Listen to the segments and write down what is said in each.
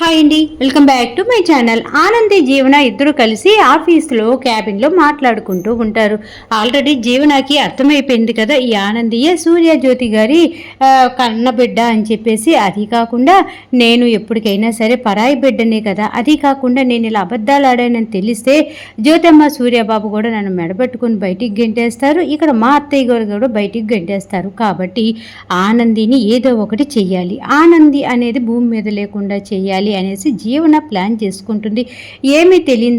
Hi అండి, welcome back to my channel. Anandi జీవన ఇద్దరు కలిసి ఆఫీస్లో క్యాబిన్లో మాట్లాడుకుంటూ ఉంటారు. ఆల్రెడీ జీవనకి అర్థమైపోయింది కదా, ఈ ఆనందియే సూర్యజ్యోతి గారి కన్నబిడ్డ అని చెప్పేసి. అది కాకుండా నేను ఎప్పటికైనా సరే పరాయి బిడ్డనే కదా, అది కాకుండా నేను ఇలా అబద్ధాలు ఆడానని తెలిస్తే జ్యోతమ్మ సూర్యబాబు కూడా నన్ను మెడబెట్టుకుని బయటికి గెంటేస్తారు, ఇక్కడ మా అత్తయ్య గారు కూడా బయటికి గెంటేస్తారు. కాబట్టి ఆనందిని ఏదో ఒకటి చెయ్యాలి, ఆనంది అనేది భూమి మీద లేకుండా చెయ్యాలి అనేసి జీవన ప్లాన్ చేసుకుంటుంది. ఏమీ తెలియని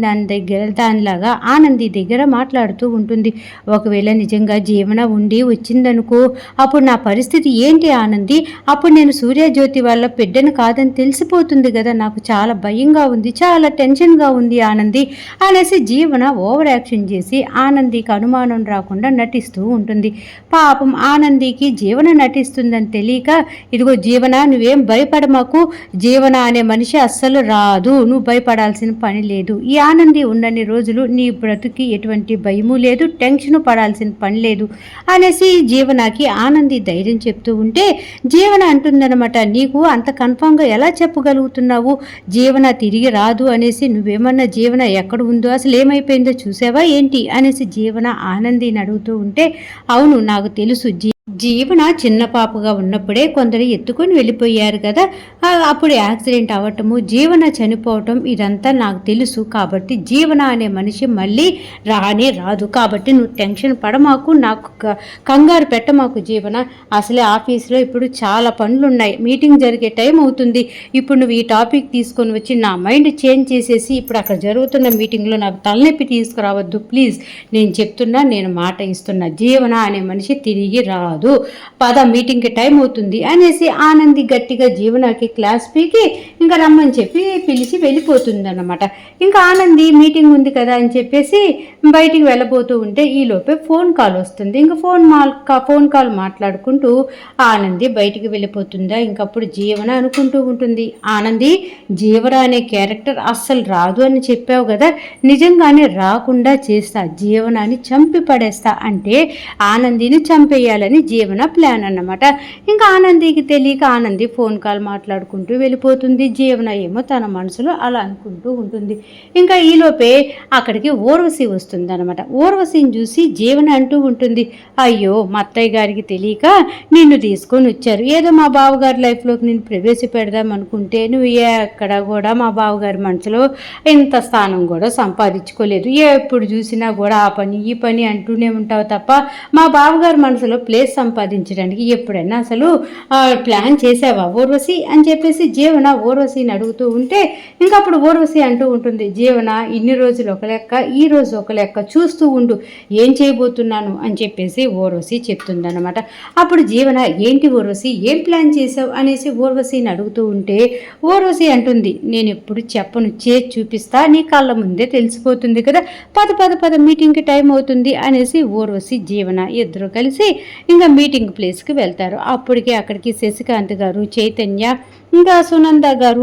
దానిలాగా ఆనంది దగ్గర మాట్లాడుతూ ఉంటుంది. ఒకవేళ నిజంగా జీవన ఉండి వచ్చిందనుకో, అప్పుడు నా పరిస్థితి ఏంటి ఆనంది? అప్పుడు నేను సూర్యజ్యోతి వాళ్ళ బిడ్డను కాదని తెలిసిపోతుంది కదా, నాకు చాలా భయంగా ఉంది, చాలా టెన్షన్గా ఉంది ఆనంది అనేసి జీవన ఓవర్ యాక్షన్ చేసి ఆనందికి అనుమానం రాకుండా నటిస్తూ ఉంటుంది. పాపం ఆనందికి జీవన నటిస్తుందని తెలియక, ఇదిగో జీవన నువ్వేం భయపడమాకు, జీవన అనే మనిషి అస్సలు రాదు, నువ్వు భయపడాల్సిన పని లేదు, ఈ ఆనంది ఉన్నన్ని రోజులు నీ బ్రతుకి ఎటువంటి భయము లేదు, టెన్షన్ పడాల్సిన పని లేదు అనేసి జీవనకి ఆనంది ధైర్యం చెప్తూ ఉంటే జీవన అంటుందన్నమాట, నీకు అంత కన్ఫామ్గా ఎలా చెప్పగలుగుతున్నావు జీవన తిరిగి రాదు అనేసి? నువ్వేమన్నా జీవన ఎక్కడ ఉందో, అసలు ఏమైపోయిందో చూసావా ఏంటి అనేసి జీవన ఆనందిని అడుగుతూ ఉంటే, అవును నాకు తెలుసు, జీవన చిన్న పాపగా ఉన్నప్పుడే కొందరు ఎత్తుకొని వెళ్ళిపోయారు కదా, అప్పుడు యాక్సిడెంట్ అవ్వటము, జీవన చనిపోవటం ఇదంతా నాకు తెలుసు. కాబట్టి జీవన అనే మనిషి మళ్ళీ రానే రాదు. కాబట్టి నువ్వు టెన్షన్ పడమాకు, నాకు కంగారు పెట్టమాకు జీవన. అసలే ఆఫీస్లో ఇప్పుడు చాలా పనులు ఉన్నాయి, మీటింగ్ జరిగే టైం అవుతుంది. ఇప్పుడు నువ్వు ఈ టాపిక్ తీసుకొని వచ్చి నా మైండ్ చేంజ్ చేసేసి ఇప్పుడు అక్కడ జరుగుతున్న మీటింగ్లో నాకు తలనొప్పి తీసుకురావద్దు ప్లీజ్. నేను చెప్తున్నా, నేను మాట ఇస్తున్నా, జీవన అనే మనిషి తిరిగి రాదు, పద మీటింగ్కి టైం అవుతుంది అనేసి ఆనంది గట్టిగా జీవనకి క్లాస్ పీకి ఇంకా రమ్మని చెప్పి పిలిచి వెళ్ళిపోతుంది అన్నమాట. ఇంకా ఆనంది మీటింగ్ ఉంది కదా అని చెప్పేసి బయటికి వెళ్ళబోతూ ఉంటే ఈలోపే ఫోన్ కాల్ వస్తుంది. ఇంకా ఫోన్ కాల్ మాట్లాడుకుంటూ ఆనంది బయటికి వెళ్ళిపోతుందా. ఇంకప్పుడు జీవన అనుకుంటూ ఉంటుంది, ఆనంది జీవన అనే క్యారెక్టర్ అస్సలు రాదు అని చెప్పావు కదా, నిజంగానే రాకుండా చేస్తా, జీవనాన్ని చంపి పడేస్తా అంటే ఆనందిని చంపేయాలని జీవన ప్లాన్ అన్నమాట. ఇంకా ఆనందికి తెలియక ఆనంది ఫోన్ కాల్ మాట్లాడుకుంటూ వెళ్ళిపోతుంది. జీవన ఏమో తన మనసులో అలా అనుకుంటూ ఉంటుంది. ఇంకా ఈలోపే అక్కడికి ఊర్వశి వస్తుంది అనమాట. ఊర్వశిని చూసి జీవన అంటూ ఉంటుంది, అయ్యో మా అత్తయ్య గారికి తెలియక నిన్ను తీసుకొని వచ్చారు, ఏదో మా బావగారి లైఫ్లోకి నేను ప్రవేశపెడదాం అనుకుంటే నువ్వు ఎక్కడ కూడా మా బావగారి మనసులో ఇంత స్థానం కూడా సంపాదించుకోలేదు, ఎప్పుడు చూసినా కూడా ఆ పని ఈ పని అంటూనే ఉంటావు తప్ప మా బావగారి మనసులో ప్లేస్ సంపాదించడానికి ఎప్పుడైనా అసలు ప్లాన్ చేసావా ఊర్వశి అని చెప్పేసి జీవన ఊర్వశిని అడుగుతూ ఉంటే ఇంకప్పుడు ఊర్వశి అంటూ ఉంటుంది, జీవన ఇన్ని రోజులు ఒక లెక్క, ఈ రోజు ఒక లెక్క, చూస్తూ ఉండు ఏం చేయబోతున్నాను అని చెప్పేసి ఊర్వశి చెప్తుందన్నమాట. అప్పుడు జీవన ఏంటి ఊర్వశి ఏం ప్లాన్ చేసావు అనేసి ఊర్వశిని అడుగుతూ ఉంటే ఊర్వశి అంటుంది, నేను ఎప్పుడు చెప్పను, చేసి చూపిస్తా, నీ కళ్ళ ముందే తెలిసిపోతుంది కదా, పద పద పద మీటింగ్కి టైం అవుతుంది అనేసి ఊర్వశి జీవన ఇద్దరు కలిసి ఇంకా మీటింగ్ ప్లేస్కి వెళ్తారు. అప్పటికే అక్కడికి శశికాంత్ గారు, చైతన్య, ఇంకా సునంద గారు,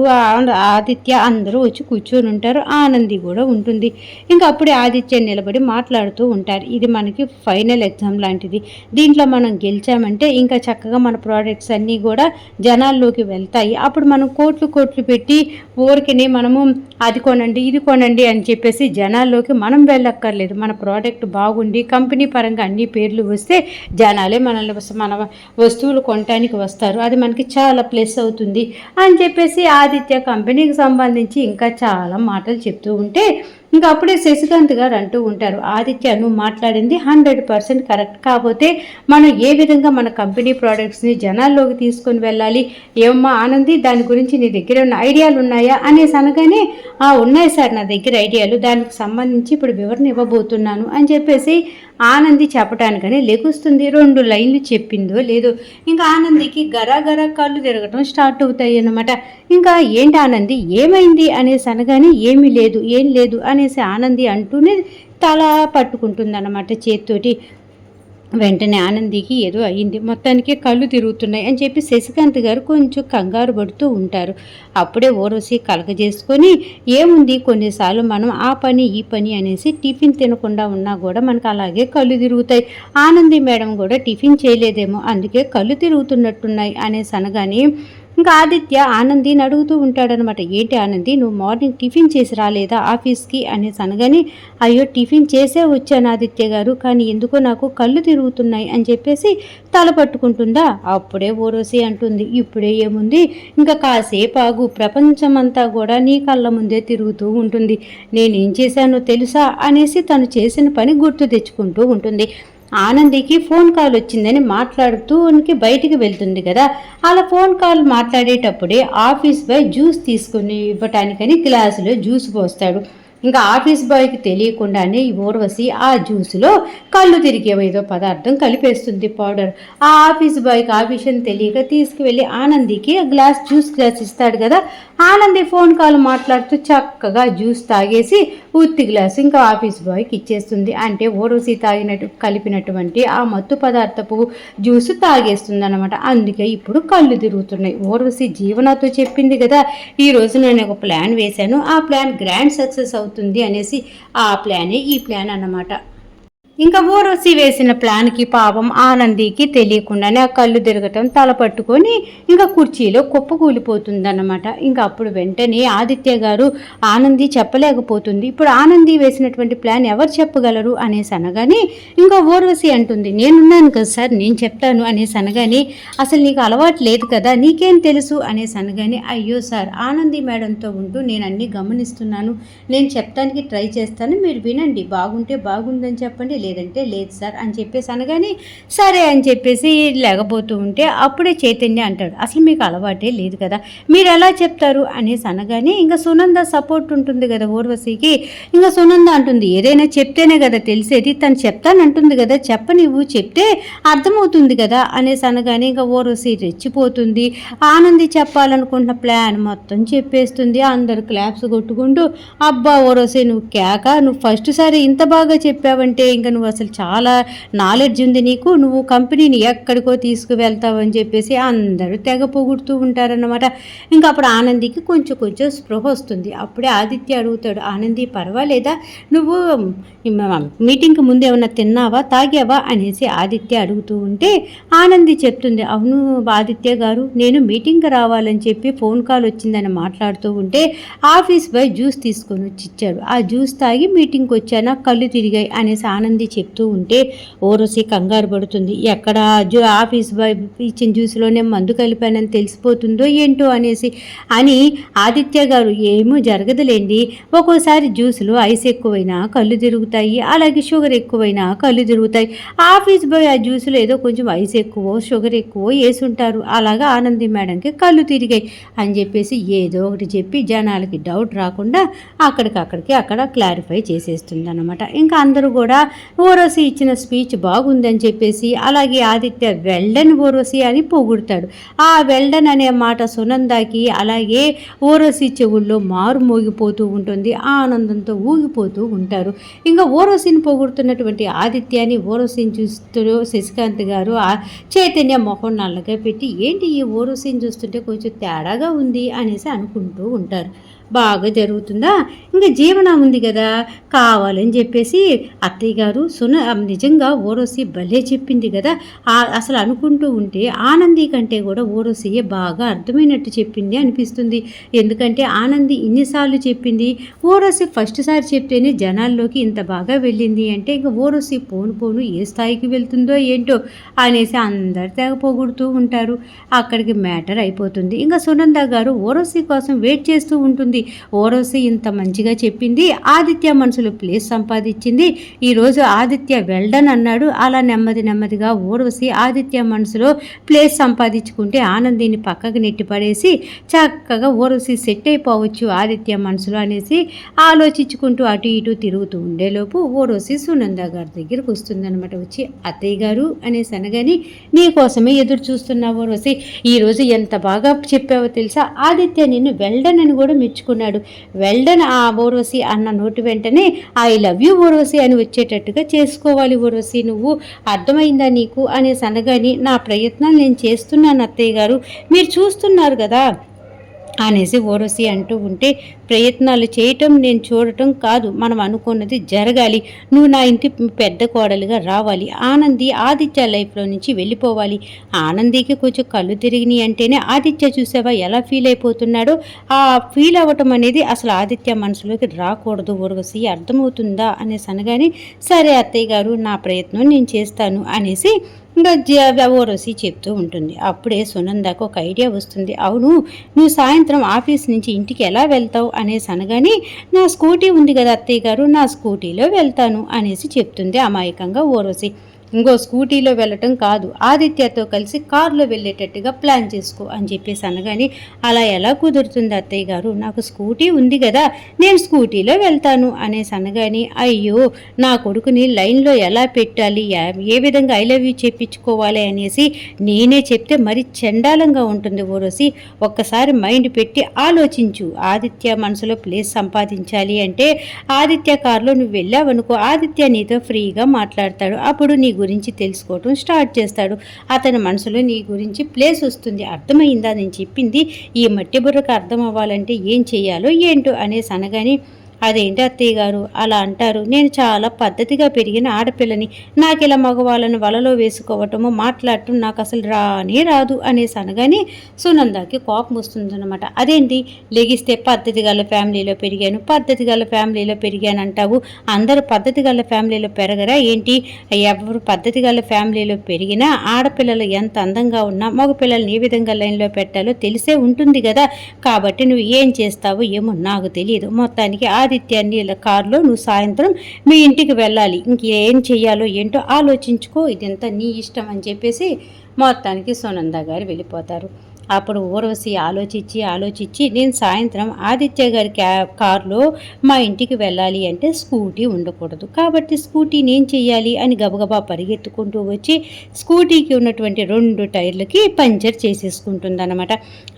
ఆదిత్య అందరూ వచ్చి కూర్చొని ఉంటారు. ఆనంది కూడా ఉంటుంది. ఇంకా అప్పుడే ఆదిత్య నిలబడి మాట్లాడుతూ ఉంటారు, ఇది మనకి ఫైనల్ ఎగ్జామ్ లాంటిది, దీంట్లో మనం గెలిచామంటే ఇంకా చక్కగా మన ప్రోడక్ట్స్ అన్నీ కూడా జనాల్లోకి వెళ్తాయి, అప్పుడు మనం కోట్లు పెట్టి ఊరికినే మనము అది కొనండి ఇది కొనండి అని చెప్పేసి జనాల్లోకి మనం వెళ్ళక్కర్లేదు, మన ప్రోడక్ట్ బాగుండి కంపెనీ పరంగా అన్ని పేర్లు వస్తే జనాలే మనల్ని మన వస్తువులు కొనడానికి వస్తారు, అది మనకి చాలా ప్లస్ అవుతుంది అని చెప్పేసి ఆదిత్య కంపెనీకి సంబంధించి ఇంకా చాలా మాటలు చెప్తూ ఉంటే ఇంకా అప్పుడే శశికాంత్ గారు అంటూ ఉంటారు, ఆదిత్య నువ్వు మాట్లాడింది 100% కరెక్ట్, కాకపోతే మనం ఏ విధంగా మన కంపెనీ ప్రోడక్ట్స్ని జనాల్లోకి తీసుకొని వెళ్ళాలి, ఏమమ్మా ఆనంది దాని గురించి నీ దగ్గర ఉన్న ఐడియాలు ఉన్నాయా అనేసి అనగానే ఉన్నాయి సార్ నా దగ్గర ఐడియాలు, దానికి సంబంధించి ఇప్పుడు వివరణ ఇవ్వబోతున్నాను అని చెప్పేసి ఆనంది చెప్పడానికని లెగుస్తుంది. 2 లైన్లు చెప్పిందో లేదో ఇంకా ఆనందికి గరా కాళ్ళు తిరగటం స్టార్ట్ అవుతాయి అన్నమాట. ఇంకా ఏంటి ఆనంది ఏమైంది అనేసి అనగానే ఏమీ లేదు ఏం లేదు అనేసి ఆనంది అంటూనే తల పట్టుకుంటుందన్నమాట చేతితోటి. వెంటనే ఆనందికి ఏదో అయ్యింది, మొత్తానికి కళ్ళు తిరుగుతున్నాయి అని చెప్పి శశికాంత్ గారు కొంచెం కంగారు పడుతూ ఉంటారు. అప్పుడే ఊర్వశి కలగజేసుకొని ఏముంది, కొన్నిసార్లు మనం ఆ పని ఈ పని అనేసి టిఫిన్ తినకుండా ఉన్నా కూడా మనకు అలాగే కళ్ళు తిరుగుతాయి, ఆనంది మేడం కూడా టిఫిన్ చేయలేదేమో అందుకే కళ్ళు తిరుగుతున్నట్టున్నాయి అనేసి అనగానే ఇంకా ఆదిత్య ఆనందిని అడుగుతూ ఉంటాడనమాట. ఏంటి ఆనంది, నువ్వు మార్నింగ్ టిఫిన్ చేసి రాలేదా ఆఫీస్కి అనేసి అనగానే, అయ్యో టిఫిన్ చేసే వచ్చాను ఆదిత్య గారు, కానీ ఎందుకో నాకు కళ్ళు తిరుగుతున్నాయి అని చెప్పేసి తల పట్టుకుంటుందా. అప్పుడే ఊర్వశి అంటుంది, ఇప్పుడే ఏముంది, ఇంకా కాసేపు ఆగు, ప్రపంచమంతా కూడా నీ కళ్ళ ముందే తిరుగుతూ ఉంటుంది, నేనేం చేశానో తెలుసా అనేసి తను చేసిన పని గుర్తు తెచ్చుకుంటూ ఉంటుంది. ఆనందికి ఫోన్ కాల్ వచ్చిందని మాట్లాడుతూ బయటికి వెళ్తుంది కదా. అలా ఫోన్ కాల్ మాట్లాడేటప్పుడే ఆఫీస్ బాయ్ జ్యూస్ తీసుకుని ఇవ్వటానికని గ్లాసులో జ్యూస్ పోస్తాడు. ఇంకా ఆఫీస్ బాయ్కి తెలియకుండానే ఈ ఊర్వశి ఆ జ్యూస్లో కళ్ళు తిరిగే ఏదో పదార్థం కలిపేస్తుంది, పౌడర్. ఆ ఆఫీస్ బాయ్కి ఆ విషయం తెలియక తీసుకువెళ్ళి ఆనందికి జ్యూస్ గ్లాస్ ఇస్తాడు కదా. ఆనంది ఫోన్ కాల్ మాట్లాడుతూ చక్కగా జ్యూస్ తాగేసి ఉత్తి గ్లాస్ ఇంకా ఆఫీస్ బాయ్కి ఇచ్చేస్తుంది. అంటే ఊర్వశి కలిపినటువంటి ఆ మత్తు పదార్థపు జ్యూస్ తాగేస్తుంది అనమాట. అందుకే ఇప్పుడు కళ్ళు తిరుగుతున్నాయి. ఊర్వశి జీవనతో చెప్పింది కదా, ఈరోజు నేను ఒక ప్లాన్ వేశాను, ఆ ప్లాన్ గ్రాండ్ సక్సెస్ అవుతుంది అనేసి. ఆ ప్లానే ఈ ప్లాన్ అన్నమాట. ఇంకా ఊర్వశి వేసిన ప్లాన్కి పాపం ఆనందికి తెలియకుండానే ఆ కళ్ళు తిరగటం, తల పట్టుకొని ఇంకా కుర్చీలో కుప్పకూలిపోతుందన్నమాట. ఇంకా అప్పుడు వెంటనే ఆదిత్య గారు, ఆనంది చెప్పలేకపోతుంది, ఇప్పుడు ఆనంది వేసినటువంటి ప్లాన్ ఎవరు చెప్పగలరు అనేసి అనగానే, ఇంకా ఊర్వశి అంటుంది, నేనున్నాను కదా సార్, నేను చెప్తాను అనేసి అనగానే, అసలు నీకు అలవాటు లేదు కదా, నీకేం తెలుసు అనేసి అనగానే, అయ్యో సార్, ఆనంది మేడంతో ఉంటూ నేను అన్నీ గమనిస్తున్నాను, నేను చెప్తానికి ట్రై చేస్తాను, మీరు వినండి, బాగుంటే బాగుందని చెప్పండి, లేదంటే లేదు సార్ అని చెప్పేసి అనగానే, సరే అని చెప్పేసి లేకపోతూ ఉంటే అప్పుడే చైతన్య అంటాడు, అసలు మీకు అలవాటే లేదు కదా, మీరు ఎలా చెప్తారు అనేసి అనగానే, ఇంకా సునంద సపోర్ట్ ఉంటుంది కదా ఊర్వశికి. ఇంకా సునంద అంటుంది, ఏదైనా చెప్తేనే కదా తెలిసేది, తను చెప్తానంటుంది కదా, చెప్పనివ్వు, చెప్తే అర్థమవుతుంది కదా అనేసి అనగానే, ఇంకా ఊర్వశి రెచ్చిపోతుంది. ఆనంది చెప్పాలనుకుంటున్న ప్లాన్ మొత్తం చెప్పేస్తుంది. అందరు క్లాప్స్ కొట్టుకుంటూ, అబ్బా ఊర్వశి నువ్వు కేక, నువ్వు ఫస్ట్ సారి ఇంత బాగా చెప్పావంటే ఇంకా నువ్వు అసలు చాలా నాలెడ్జ్ ఉంది నీకు, నువ్వు కంపెనీని ఎక్కడికో తీసుకువెళ్తావు అని చెప్పేసి అందరూ తెగ పొగుడుతూ ఉంటారన్నమాట. ఇంకా అప్పుడు ఆనందికి కొంచెం కొంచెం స్పృహ వస్తుంది. అప్పుడే ఆదిత్య అడుగుతాడు, ఆనంది పర్వాలేదా, నువ్వు మీటింగ్కి ముందు ఏమన్నా తిన్నావా, తాగావా అనేసి ఆదిత్య అడుగుతూ ఉంటే ఆనంది చెప్తుంది, అవును ఆదిత్య గారు, నేను మీటింగ్కి రావాలని చెప్పి ఫోన్ కాల్ వచ్చిందని మాట్లాడుతూ ఉంటే ఆఫీస్ బాయ్ జ్యూస్ తీసుకొని వచ్చి ఇచ్చాడు, ఆ జ్యూస్ తాగి మీటింగ్కి వచ్చానా, కళ్ళు తిరిగాయి అనేసి ఆనంది చెప్తూ ఉంటే ఊర్వశి కంగారు పడుతుంది. ఎక్కడ ఆఫీస్ బాయ్ ఇచ్చిన జ్యూస్లోనే మందు కలిపానని తెలిసిపోతుందో ఏంటో అనేసి. అని ఆదిత్య గారు, ఏమో జరగదులేండి, ఒక్కోసారి జ్యూస్లో ఐస్ ఎక్కువైనా కళ్ళు తిరుగుతాయి, అలాగే షుగర్ ఎక్కువైనా కళ్ళు తిరుగుతాయి, ఆఫీస్ బాయ్ ఆ జ్యూస్లో ఏదో కొంచెం ఐస్ ఎక్కువ షుగర్ ఎక్కువ వేసుంటారు, అలాగా ఆనంది మేడంకి కళ్ళు తిరిగాయి అని చెప్పేసి ఏదో ఒకటి చెప్పి జనాలకి డౌట్ రాకుండా అక్కడ క్లారిఫై చేసేస్తుంది అనమాట. ఇంకా అందరూ కూడా ఊర్వశి ఇచ్చిన స్పీచ్ బాగుందని చెప్పేసి, అలాగే ఆదిత్య వెల్డన్ ఊర్వశి అని పొగుడతాడు. ఆ వెల్డన్ అనే మాట సునందాకి అలాగే ఊర్వశి చెవుల్లో మారు మోగిపోతూ ఉంటుంది, ఆనందంతో ఊగిపోతూ ఉంటారు. ఇంకా ఊర్వశిని పొగుడుతున్నటువంటి ఆదిత్యాన్ని ఊర్వశిని చూస్తూ శశికాంత్ గారు చైతన్య మొహం నల్లగా పెట్టి, ఏంటి ఈ ఊర్వశిని చూస్తుంటే కొంచెం తేడాగా ఉంది అనేసి అనుకుంటూ ఉంటారు. బాగా జరుగుతుందా, ఇంకా జీవన ఉంది కదా, కావాలని చెప్పేసి అత్తయ్య గారు నిజంగా ఊర్వశి భలే చెప్పింది కదా, అసలు అనుకుంటూ ఉంటే ఆనంది కంటే కూడా ఊర్వశియే బాగా అర్థమైనట్టు చెప్పింది అనిపిస్తుంది. ఎందుకంటే ఆనంది ఇన్నిసార్లు చెప్పింది, ఊర్వశి ఫస్ట్ సారి చెప్తేనే జనాల్లోకి ఇంత బాగా వెళ్ళింది అంటే ఇంకా ఊర్వశి పోను ఏ స్థాయికి వెళ్తుందో ఏంటో అనేసి అందరు తెగ పొగుడుతూ ఉంటారు. అక్కడికి మ్యాటర్ అయిపోతుంది. ఇంకా సునంద గారు ఊర్వశి కోసం వెయిట్ చేస్తూ ఉంటుంది. ఊర్వశి ఇంత మంచిగా చెప్పింది, ఆదిత్య మనసులో ప్లేస్ సంపాదించింది, ఈరోజు ఆదిత్య వెల్డన్ అన్నాడు, అలా నెమ్మదిగా ఊర్వశి ఆదిత్య మనసులో ప్లేస్ సంపాదించుకుంటే ఆనందిని పక్కకు నెట్టిపడేసి చక్కగా ఊర్వశి సెట్ అయిపోవచ్చు ఆదిత్య మనసులో అనేసి ఆలోచించుకుంటూ అటు ఇటు తిరుగుతూ ఉండేలోపు ఊర్వశి సునంద గారి దగ్గరికి వస్తుందన్నమాట. వచ్చి అత్తయ్య గారు అనేసి అనగానే, నీకోసమే ఎదురు చూస్తున్నా ఊర్వశి, ఈరోజు ఎంత బాగా చెప్పావో తెలుసా, ఆదిత్య నిన్ను వెల్డన్ అని కూడా మెచ్చుకున్నాడు, వెల్డన్ ఆ ఊర్వశి అన్న నోటి వెంటనే ఐ లవ్ యూ ఊర్వశి అని వచ్చేటట్టుగా చేసుకోవాలి ఊర్వశి, నువ్వు అర్థమైందా నీకు అనేసి అనగానే, నా ప్రయత్నాలు నేను చేస్తున్నాను అత్తయ్య గారు, మీరు చూస్తున్నారు కదా అనేసి ఊర్వశి అంటూ ఉంటే, ప్రయత్నాలు చేయటం నేను చూడటం కాదు, మనం అనుకున్నది జరగాలి. నువ్వు నా ఇంటి పెద్ద కోడలుగా రావాలి. ఆనంది ఆదిత్య లైఫ్లో నుంచి వెళ్ళిపోవాలి. ఆనందికి కొంచెం కళ్ళు తిరిగినాయి అంటేనే ఆదిత్య చూసావా ఎలా ఫీల్ అయిపోతున్నాడో, ఆ ఫీల్ అవ్వటం అనేది అసలు ఆదిత్య మనసులోకి రాకూడదు ఊర్వశి, అర్థమవుతుందా అనేసి అనగానే, సరే అత్తయ్య గారు, నా ప్రయత్నం నేను చేస్తాను అనేసి ఇంకా ఊర్వశి చెప్తూ ఉంటుంది. అప్పుడే సునందకు ఒక ఐడియా వస్తుంది. అవును, నువ్వు సాయంత్రం ఆఫీస్ నుంచి ఇంటికి ఎలా వెళ్తావు అనేసి అనగానే, నా స్కూటీ ఉంది కదా అత్తయ్య గారు, నా స్కూటీలో వెళ్తాను అనేసి చెప్తుంది అమాయకంగా ఊర్వశి. ఇంకో స్కూటీలో వెళ్ళటం కాదు, ఆదిత్యతో కలిసి కారులో వెళ్ళేటట్టుగా ప్లాన్ చేసుకో అని చెప్పేసి అనగానే, అలా ఎలా కుదురుతుంది అత్తయ్య గారు, నాకు స్కూటీ ఉంది కదా, నేను స్కూటీలో వెళ్తాను అనేసి అనగానే, అయ్యో నా కొడుకుని లైన్లో ఎలా పెట్టాలి, ఏ విధంగా ఐ లవ్ యూ చెప్పించుకోవాలి అనేసి నేనే చెప్తే మరి చండాలంగా ఉంటుంది ఊరోసి. ఒక్కసారి మైండ్ పెట్టి ఆలోచించు. ఆదిత్య మనసులో ప్లేస్ సంపాదించాలి అంటే ఆదిత్య కారులో నువ్వు వెళ్ళావనుకో, ఆదిత్య నీతో ఫ్రీగా మాట్లాడతాడు. అప్పుడు నీ గురించి తెలుసుకోవటం స్టార్ట్ చేస్తాడు. అతని మనసులో నీ గురించి ప్లేస్ వస్తుంది. అర్థమైందా నేను చెప్పింది? ఈ మట్టి బుర్రకు అర్థం అవ్వాలంటే ఏం చేయాలో ఏంటో అనేసి అనగానే, అదేంటి అత్తయ్య గారు అలా అంటారు, నేను చాలా పద్ధతిగా పెరిగిన ఆడపిల్లని, నాకు ఇలా మగవాళ్ళని వలలో వేసుకోవటము మాట్లాడటం నాకు అసలు రానే రాదు అనేసి అనగానే సునందకి కోపం వస్తుందన్నమాట. అదేంటి లెగిస్తే పద్ధతి గల ఫ్యామిలీలో పెరిగాను, పద్ధతి గల ఫ్యామిలీలో పెరిగాను అంటావు, అందరూ పద్ధతి గల ఫ్యామిలీలో పెరగరా ఏంటి? ఎవరు పద్ధతి గల ఫ్యామిలీలో పెరిగినా ఆడపిల్లలు ఎంత అందంగా ఉన్నా మగపిల్లల్ని ఏ విధంగా లైన్లో పెట్టాలో తెలిసే ఉంటుంది కదా, కాబట్టి నువ్వు ఏం చేస్తావో ఏమో నాకు తెలియదు, మొత్తానికి ఆదిత్యాన్ని ఇలా కారులో నువ్వు సాయంత్రం మీ ఇంటికి వెళ్ళాలి, ఇంకేం చెయ్యాలో ఏంటో ఆలోచించుకో, ఇదంతా నీ ఇష్టం అని చెప్పేసి మొత్తానికి సునంద గారు వెళ్ళిపోతారు. అప్పుడు ఊర్వశి ఆలోచించి నేను సాయంత్రం ఆదిత్య గారి కారులో మా ఇంటికి వెళ్ళాలి అంటే స్కూటీ ఉండకూడదు, కాబట్టి స్కూటీ నేను చెయ్యాలి అని గబగబా పరిగెత్తుకుంటూ వచ్చి స్కూటీకి ఉన్నటువంటి 2 టైర్లకి పంచర్ చేసేసుకుంటుంది అనమాట.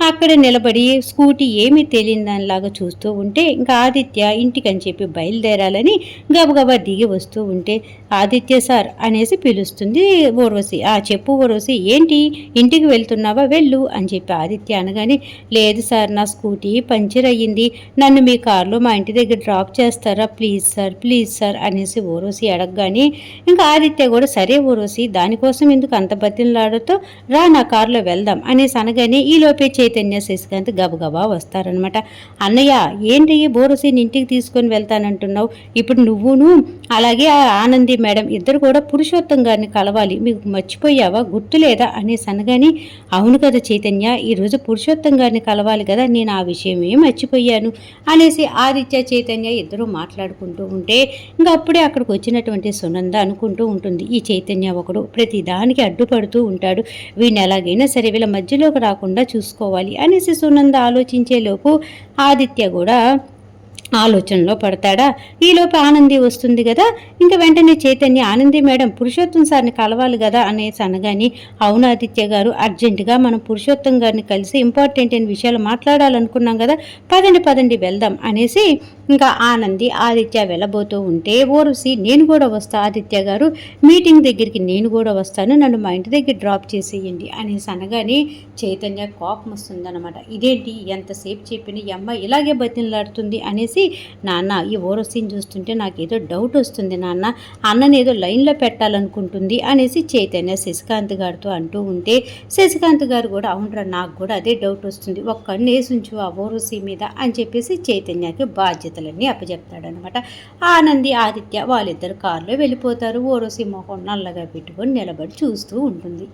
అక్కడ నిలబడి స్కూటీ ఏమీ తెలియని దానిలాగా చూస్తూ ఉంటే ఇంకా ఆదిత్య ఇంటికని చెప్పి బయలుదేరాలని గబగబా దిగి వస్తూ ఉంటే, ఆదిత్య సార్ అనేసి పిలుస్తుంది ఊర్వశి. చెప్పు ఊర్వశి, ఏంటి ఇంటికి వెళ్తున్నావా, వెళ్ళు అని చెప్పి ఆదిత్య అనగానే, లేదు సార్ నా స్కూటీ పంచర్ అయ్యింది, నన్ను మీ కారులో మా ఇంటి దగ్గర డ్రాప్ చేస్తారా ప్లీజ్ సార్ అనేసి ఊర్వశి అడగగానే ఇంకా ఆదిత్య కూడా సరే ఊర్వశి, దానికోసం ఎందుకు అంత బతిలాడుతో, రా నా కారులో వెళ్దాం అనేసి అనగానే ఈలోపే చైతన్య శశికాంత్ గబగబా వస్తారనమాట. అన్నయ్య ఏంటి ఊర్వశిని ఇంటికి తీసుకొని వెళ్తానంటున్నావు, ఇప్పుడు నువ్వును అలాగే ఆనంది మేడం ఇద్దరు కూడా పురుషోత్తం గారిని కలవాలి, మీకు మర్చిపోయావా, గుర్తులేదా అనేసి అనగానే, అవును కదా చైతన్య, ఈరోజు పురుషోత్తం గారిని కలవాలి కదా, నేను ఆ విషయమే మర్చిపోయాను అనేసి ఆదిత్య చైతన్య ఇద్దరు మాట్లాడుకుంటూ ఉంటే ఇంకా అప్పుడే అక్కడికి వచ్చినటువంటి సునంద అనుకుంటూ ఉంటుంది, ఈ చైతన్య ఒకడు ప్రతిదానికి అడ్డుపడుతూ ఉంటాడు, వీడిని ఎలాగైనా సరే వీళ్ళ మధ్యలోకి రాకుండా చూసుకోవాలి అనేసి సునంద ఆలోచించేలోపు ఆదిత్య కూడా ఆలోచనలో పడతాడా. ఈలోపు ఆనంది వస్తుంది కదా, ఇంకా వెంటనే చైతన్య, ఆనంది మేడం పురుషోత్తం సార్ని కలవాలి కదా అనేసి అనగాని, అవును ఆదిత్య గారు, అర్జెంటుగా మనం పురుషోత్తం గారిని కలిసి ఇంపార్టెంట్ అయిన విషయాలు మాట్లాడాలనుకున్నాం కదా, పదండి వెళ్దాం అనేసి ఇంకా ఆనంది ఆదిత్య వెళ్ళబోతూ ఉంటే ఊర్వశి, నేను కూడా వస్తా ఆదిత్య గారు, మీటింగ్ దగ్గరికి నేను కూడా వస్తాను, నన్ను మా ఇంటి దగ్గర డ్రాప్ చేసేయండి అనేసి అనగానే చైతన్య కోపం వస్తుందన్నమాట. ఇదేంటి ఎంతసేపు చెప్పిన ఈ అమ్మాయి ఇలాగే బతిలాడుతుంది అనేసి, నాన్న ఈ ఊర్వశిని చూస్తుంటే నాకేదో డౌట్ వస్తుంది నాన్న, అన్నని ఏదో లైన్లో పెట్టాలనుకుంటుంది అనేసి చైతన్య శశికాంత్ గారితో అంటూ ఉంటే శశికాంత్ గారు కూడా, అవునరా నాకు కూడా అదే డౌట్ వస్తుంది, ఒక్క కన్ను వేసుంచు ఆ ఊర్వశి మీద అని చెప్పేసి చైతన్యకి బాధ్యతలన్నీ అప్పచెప్తాడనమాట. ఆనంది ఆదిత్య వాళ్ళిద్దరు కారులో వెళ్ళిపోతారు. ఊర్వశి మొహం నల్లగా పెట్టుకొని నిలబడి చూస్తూ ఉంటుంది.